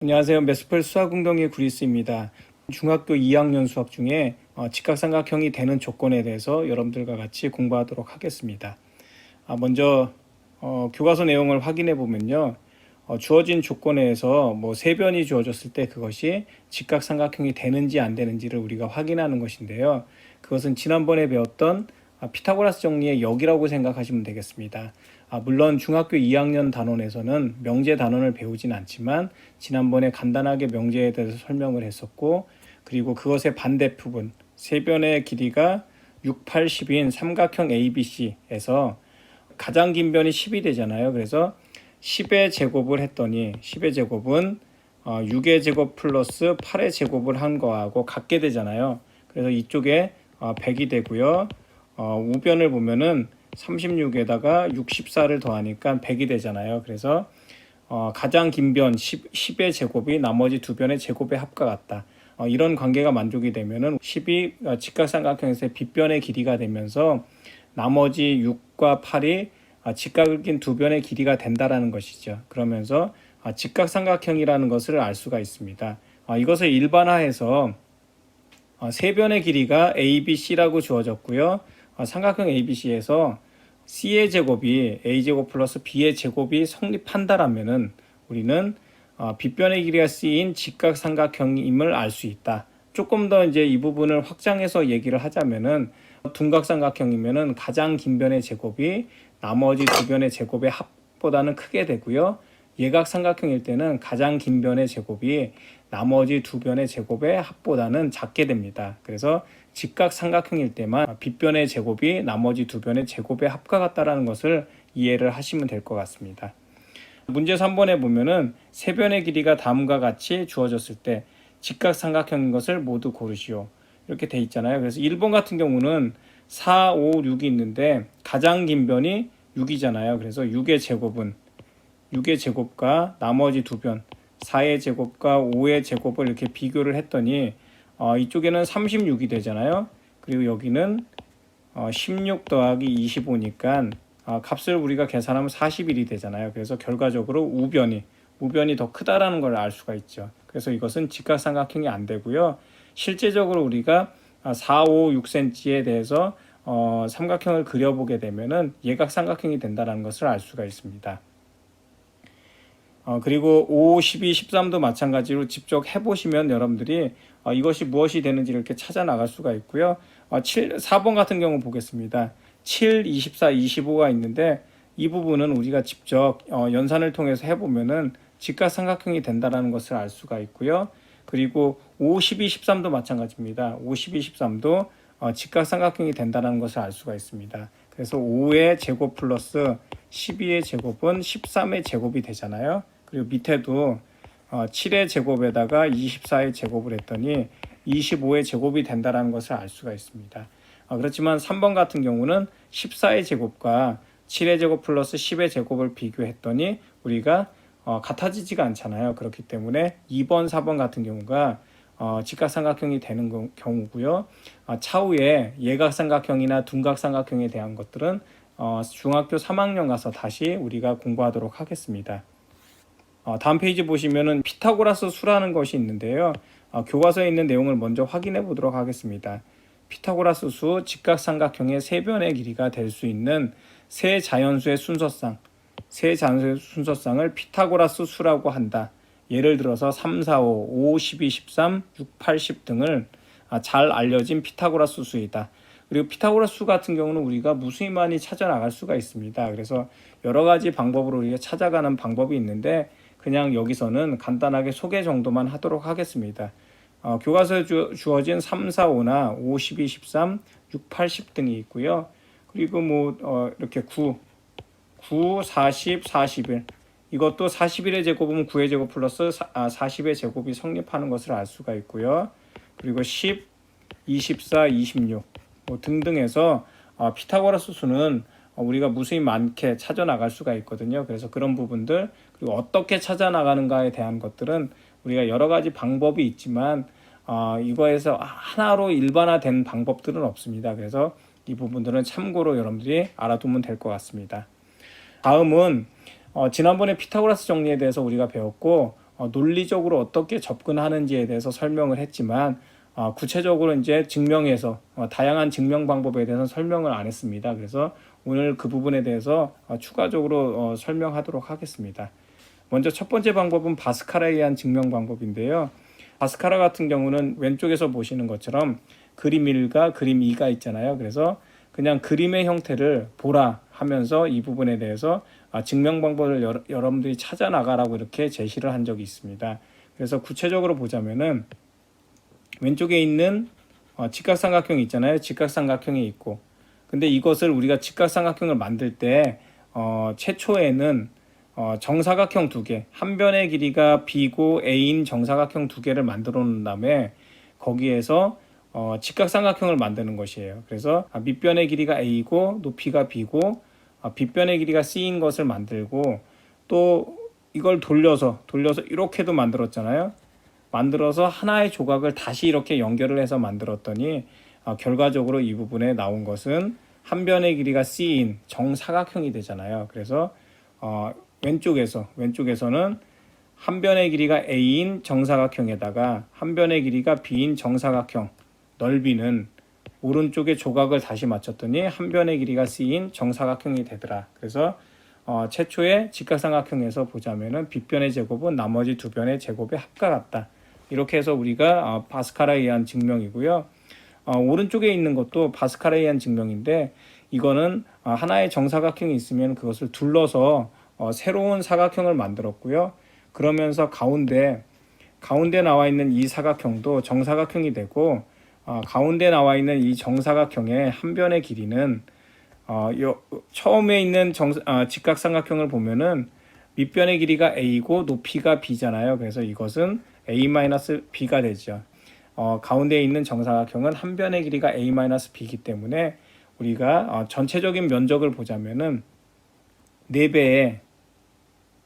안녕하세요. 메스플 수학운동의 구리스입니다. 중학교 2학년 수학 중에 직각삼각형이 되는 조건에 대해서 여러분들과 같이 공부하도록 하겠습니다. 먼저 교과서 내용을 확인해 보면요. 주어진 조건에서 세변이 주어졌을 때 그것이 직각삼각형이 되는지 안 되는지를 우리가 확인하는 것인데요. 그것은 지난번에 배웠던 피타고라스 정리의 역이라고 생각하시면 되겠습니다. 물론 중학교 2학년 단원에서는 명제 단원을 배우진 않지만 지난번에 간단하게 명제에 대해서 설명을 했었고, 그리고 그것의 반대 부분 세변의 길이가 6, 8, 10인 삼각형 ABC에서 가장 긴 변이 10이 되잖아요. 그래서 10의 제곱을 했더니 10의 제곱은 6의 제곱 플러스 8의 제곱을 한 거하고 같게 되잖아요. 그래서 이쪽에 100이 되고요. 우변을 보면은 36에다가 64를 더하니까 100이 되잖아요. 그래서 가장 긴 변 10의 제곱이 나머지 두 변의 제곱의 합과 같다. 이런 관계가 만족이 되면은 10이 직각삼각형에서의 빗변의 길이가 되면서 나머지 6과 8이 직각을 낀 두 변의 길이가 된다라는 것이죠. 그러면서 직각삼각형이라는 것을 알 수가 있습니다. 이것을 일반화해서 세 변의 길이가 ABC라고 주어졌고요. 삼각형 ABC에서 C의 제곱이 A제곱 플러스 B의 제곱이 성립한다라면은 우리는 빗변의 길이가 C인 직각삼각형임을 알 수 있다. 조금 더 이제 이 부분을 확장해서 얘기를 하자면은 둔각삼각형이면은 가장 긴 변의 제곱이 나머지 두 변의 제곱의 합보다는 크게 되고요. 예각삼각형일 때는 가장 긴 변의 제곱이 나머지 두 변의 제곱의 합보다는 작게 됩니다. 그래서 직각삼각형일 때만 빗변의 제곱이 나머지 두 변의 제곱의 합과 같다라는 것을 이해를 하시면 될 것 같습니다. 문제 3번에 보면은 세 변의 길이가 다음과 같이 주어졌을 때 직각삼각형인 것을 모두 고르시오. 이렇게 돼 있잖아요. 그래서 1번 같은 경우는 4, 5, 6이 있는데 가장 긴 변이 6이잖아요. 그래서 6의 제곱은 6의 제곱과 나머지 두 변 4의 제곱과 5의 제곱을 이렇게 비교를 했더니 이쪽에는 36이 되잖아요. 그리고 여기는 16 더하기 25니까 값을 우리가 계산하면 41이 되잖아요. 그래서 결과적으로 우변이 더 크다라는 걸 알 수가 있죠. 그래서 이것은 직각삼각형이 안 되고요. 실제적으로 우리가 4, 5, 6cm에 대해서 삼각형을 그려보게 되면은 예각삼각형이 된다는 것을 알 수가 있습니다. 그리고 5, 12, 13도 마찬가지로 직접 해보시면 여러분들이 이것이 무엇이 되는지 이렇게 찾아 나갈 수가 있고요. 4번 같은 경우 보겠습니다. 7, 24, 25가 있는데 이 부분은 우리가 직접 연산을 통해서 해보면은 직각삼각형이 된다는 것을 알 수가 있고요. 그리고 5, 12, 13도 마찬가지입니다. 5, 12, 13도 직각삼각형이 된다는 것을 알 수가 있습니다. 그래서 5의 제곱 플러스 12의 제곱은 13의 제곱이 되잖아요. 그리고 밑에도 7의 제곱에다가 24의 제곱을 했더니 25의 제곱이 된다는 것을 알 수가 있습니다. 그렇지만 3번 같은 경우는 14의 제곱과 7의 제곱 플러스 10의 제곱을 비교했더니 우리가 같아지지가 않잖아요. 그렇기 때문에 2번, 4번 같은 경우가 직각삼각형이 되는 경우고요. 차후에 예각삼각형이나 둔각삼각형에 대한 것들은 중학교 3학년 가서 다시 우리가 공부하도록 하겠습니다. 다음 페이지 보시면은 피타고라스 수라는 것이 있는데요. 교과서에 있는 내용을 먼저 확인해 보도록 하겠습니다. 피타고라스 수 직각삼각형의 세 변의 길이가 될 수 있는 세 자연수의 순서쌍을 피타고라스 수라고 한다. 예를 들어서 3, 4, 5, 5, 12, 13, 6, 8, 10 등을 잘 알려진 피타고라스 수이다. 그리고 피타고라스 수 같은 경우는 우리가 무수히 많이 찾아 나갈 수가 있습니다. 그래서 여러 가지 방법으로 우리가 찾아가는 방법이 있는데 그냥 여기서는 간단하게 소개 정도만 하도록 하겠습니다. 교과서에 주어진 3, 4, 5나 5, 12, 13, 6, 8, 10 등이 있고요. 그리고 이렇게 9, 40, 41 이것도 41의 제곱은 9의 제곱 플러스 40의 제곱이 성립하는 것을 알 수가 있고요. 그리고 10, 24, 26 등등 해서 피타고라스 수는 우리가 무수히 많게 찾아 나갈 수가 있거든요. 그래서 그런 부분들, 그리고 어떻게 찾아 나가는가에 대한 것들은 우리가 여러 가지 방법이 있지만 이거에서 하나로 일반화된 방법들은 없습니다. 그래서 이 부분들은 참고로 여러분들이 알아두면 될 것 같습니다. 다음은 지난번에 피타고라스 정리에 대해서 우리가 배웠고 논리적으로 어떻게 접근하는지에 대해서 설명을 했지만 구체적으로 이제 증명해서 다양한 증명 방법에 대해서 설명을 안 했습니다. 그래서 오늘 그 부분에 대해서 추가적으로 설명하도록 하겠습니다. 먼저 첫 번째 방법은 바스칼에 의한 증명 방법인데요. 바스칼 같은 경우는 왼쪽에서 보시는 것처럼 그림 1과 그림 2가 있잖아요. 그래서 그냥 그림의 형태를 보라 하면서 이 부분에 대해서 증명 방법을 여러분들이 찾아 나가라고 이렇게 제시를 한 적이 있습니다. 그래서 구체적으로 보자면은 왼쪽에 있는 직각삼각형이 있잖아요. 직각삼각형이 있고, 근데 이것을 우리가 직각삼각형을 만들 때 최초에는 정사각형 두 개, 한 변의 길이가 b고 a인 정사각형 두 개를 만들어 놓은 다음에 거기에서 직각삼각형을 만드는 것이에요. 그래서 밑변의 길이가 a이고 높이가 b고 빗변의 길이가 c인 것을 만들고, 또 이걸 돌려서 이렇게도 만들었잖아요. 만들어서 하나의 조각을 다시 이렇게 연결을 해서 만들었더니 결과적으로 이 부분에 나온 것은 한 변의 길이가 c인 정사각형이 되잖아요. 그래서 왼쪽에서는 한 변의 길이가 a인 정사각형에다가 한 변의 길이가 b인 정사각형 넓이는 오른쪽에 조각을 다시 맞췄더니 한 변의 길이가 c인 정사각형이 되더라. 그래서 최초의 직각삼각형에서 보자면은 빗변의 제곱은 나머지 두 변의 제곱의 합과 같다. 이렇게 해서 우리가 바스칼에 의한 증명이고요. 오른쪽에 있는 것도 바스칼에 의한 증명인데, 이거는 하나의 정사각형이 있으면 그것을 둘러서 새로운 사각형을 만들었고요. 그러면서 가운데 나와 있는 이 사각형도 정사각형이 되고, 가운데 나와 있는 이 정사각형의 한 변의 길이는 처음에 있는 직각삼각형을 보면은 밑변의 길이가 a고 높이가 b잖아요. 그래서 이것은 a-b가 되죠. 가운데에 있는 정사각형은 한 변의 길이가 a-b이기 때문에 우리가 전체적인 면적을 보자면은 4배의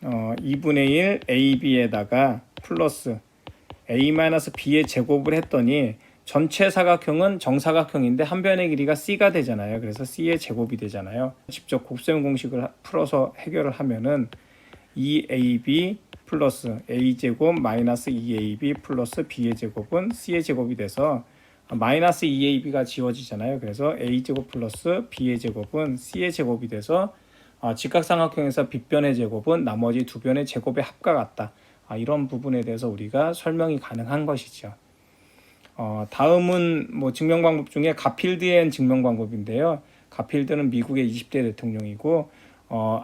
2분의 1 ab에다가 플러스 a-b의 제곱을 했더니 전체 사각형은 정사각형인데 한 변의 길이가 c가 되잖아요. 그래서 c의 제곱이 되잖아요. 직접 곱셈 공식을 풀어서 해결을 하면은 2ab 플러스 a제곱 마이너스 2ab 플러스 b의 제곱은 c의 제곱이 돼서 마이너스 2ab가 지워지잖아요. 그래서 a제곱 플러스 b의 제곱은 c의 제곱이 돼서 직각삼각형에서 빗변의 제곱은 나머지 두 변의 제곱의 합과 같다. 이런 부분에 대해서 우리가 설명이 가능한 것이죠. 다음은 증명 방법 중에 가필드의 증명 방법인데요. 가필드는 미국의 20대 대통령이고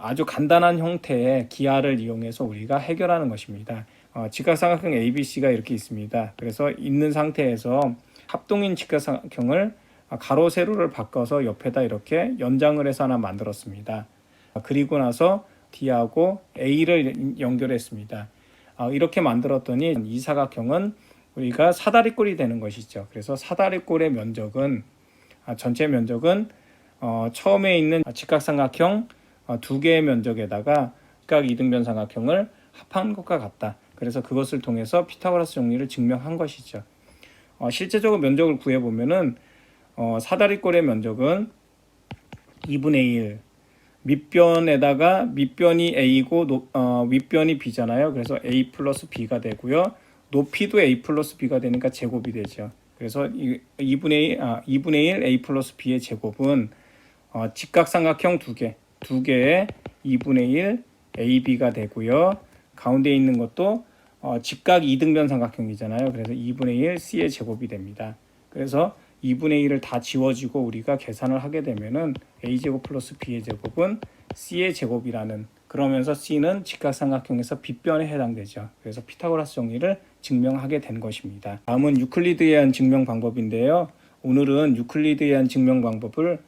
아주 간단한 형태의 기하를 이용해서 우리가 해결하는 것입니다. 직각삼각형 ABC가 이렇게 있습니다. 그래서 있는 상태에서 합동인 직각삼각형을 가로 세로를 바꿔서 옆에다 이렇게 연장을 해서 하나 만들었습니다. 그리고 나서 D하고 A를 연결했습니다. 이렇게 만들었더니 이 사각형은 우리가 사다리꼴이 되는 것이죠. 그래서 사다리꼴의 면적은 전체 면적은 처음에 있는 직각삼각형 두 개의 면적에다가 직각 이등변 삼각형을 합한 것과 같다. 그래서 그것을 통해서 피타고라스 정리를 증명한 것이죠. 실제적으로 면적을 구해보면은 사다리꼴의 면적은 2분의 1 밑변에다가 밑변이 a이고 윗변이 b잖아요. 그래서 a 플러스 b가 되고요. 높이도 a 플러스 b가 되니까 제곱이 되죠. 그래서 2분의 1 a 플러스 b의 제곱은 직각삼각형 두 개의 2분의 1 ab가 되고요. 가운데 있는 것도 직각 이등변 삼각형이잖아요. 그래서 2분의 1 c의 제곱이 됩니다. 그래서 2분의 1을 다 지워지고 우리가 계산을 하게 되면은 a제곱 플러스 b의 제곱은 c의 제곱이라는, 그러면서 c는 직각삼각형에서 빗변에 해당되죠. 그래서 피타고라스 정리를 증명하게 된 것입니다. 다음은 유클리드에 의한 증명 방법인데요. 오늘은 유클리드에 의한 증명 방법을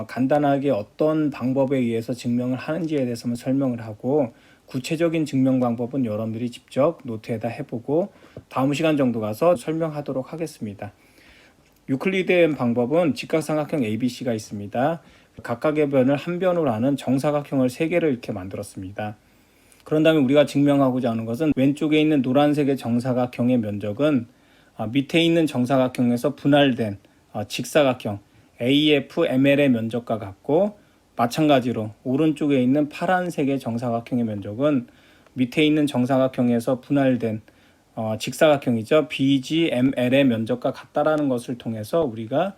간단하게 어떤 방법에 의해서 증명을 하는지에 대해서만 설명을 하고, 구체적인 증명 방법은 여러분들이 직접 노트에다 해보고 다음 시간 정도 가서 설명하도록 하겠습니다. 유클리드의 방법은 직각삼각형 ABC가 있습니다. 각각의 변을 한 변으로 하는 정사각형을 3개를 이렇게 만들었습니다. 그런 다음에 우리가 증명하고자 하는 것은 왼쪽에 있는 노란색의 정사각형의 면적은 밑에 있는 정사각형에서 분할된 직사각형 AFML의 면적과 같고, 마찬가지로 오른쪽에 있는 파란색의 정사각형의 면적은 밑에 있는 정사각형에서 분할된 직사각형이죠. BGML의 면적과 같다라는 것을 통해서 우리가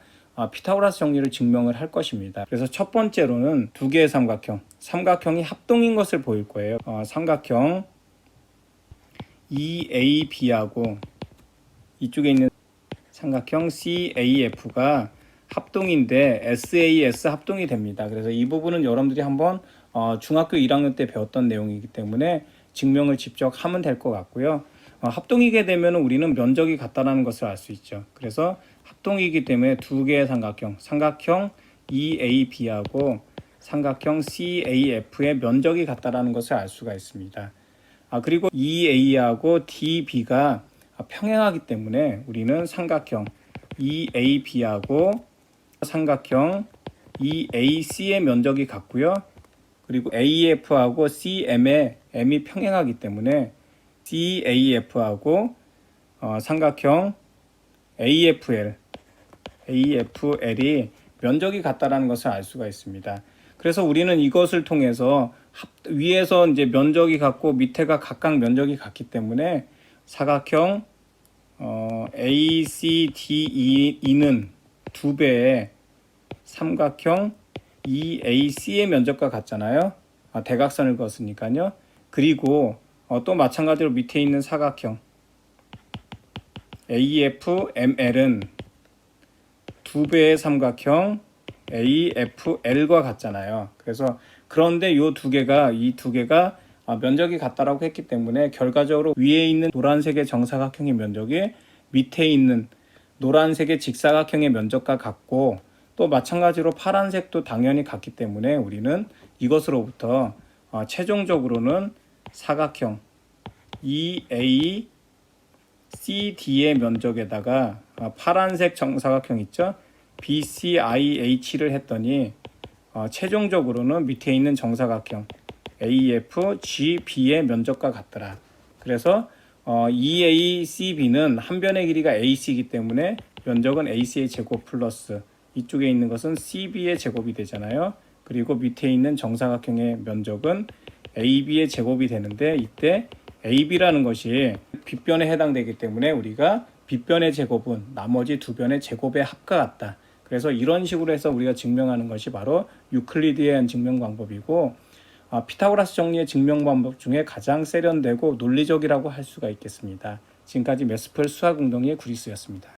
피타고라스 정리를 증명을 할 것입니다. 그래서 첫 번째로는 두 개의 삼각형이 합동인 것을 보일 거예요. 삼각형 EAB하고 이쪽에 있는 삼각형 CAF가 합동인데 SAS 합동이 됩니다. 그래서 이 부분은 여러분들이 한번 중학교 1학년 때 배웠던 내용이기 때문에 증명을 직접 하면 될 것 같고요. 합동이게 되면 우리는 면적이 같다라는 것을 알 수 있죠. 그래서 합동이기 때문에 두 개의 삼각형 EAB하고 삼각형 CAF의 면적이 같다라는 것을 알 수가 있습니다. 그리고 EA하고 DB가 평행하기 때문에 우리는 삼각형 EAB하고 삼각형 EAC의 면적이 같고요. 그리고 AF하고 CM의 M이 평행하기 때문에 CAF하고 삼각형 AFL이 면적이 같다라는 것을 알 수가 있습니다. 그래서 우리는 이것을 통해서 위에서 이제 면적이 같고 밑에가 각각 면적이 같기 때문에 사각형 ACDE는 2배의 삼각형 EAC의 면적과 같잖아요. 대각선을 그었으니까요. 그리고 또 마찬가지로 밑에 있는 사각형 AFML은 2배의 삼각형 AFL과 같잖아요. 그래서 그런데 이 두 개가 면적이 같다라고 했기 때문에 결과적으로 위에 있는 노란색의 정사각형의 면적이 밑에 있는 노란색의 직사각형의 면적과 같고 또 마찬가지로 파란색도 당연히 같기 때문에 우리는 이것으로부터 최종적으로는 사각형 EACD의 면적에다가 파란색 정사각형 있죠? BCIH를 했더니 최종적으로는 밑에 있는 정사각형 AFGB의 면적과 같더라. 그래서 EACB는 한 변의 길이가 AC이기 때문에 면적은 AC의 제곱 플러스 이쪽에 있는 것은 CB의 제곱이 되잖아요. 그리고 밑에 있는 정사각형의 면적은 AB의 제곱이 되는데 이때 AB라는 것이 빗변에 해당되기 때문에 우리가 빗변의 제곱은 나머지 두 변의 제곱의 합과 같다. 그래서 이런 식으로 해서 우리가 증명하는 것이 바로 유클리드의 증명 방법이고 피타고라스 정리의 증명 방법 중에 가장 세련되고 논리적이라고 할 수가 있겠습니다. 지금까지 메스플 수학운동의 구리스였습니다.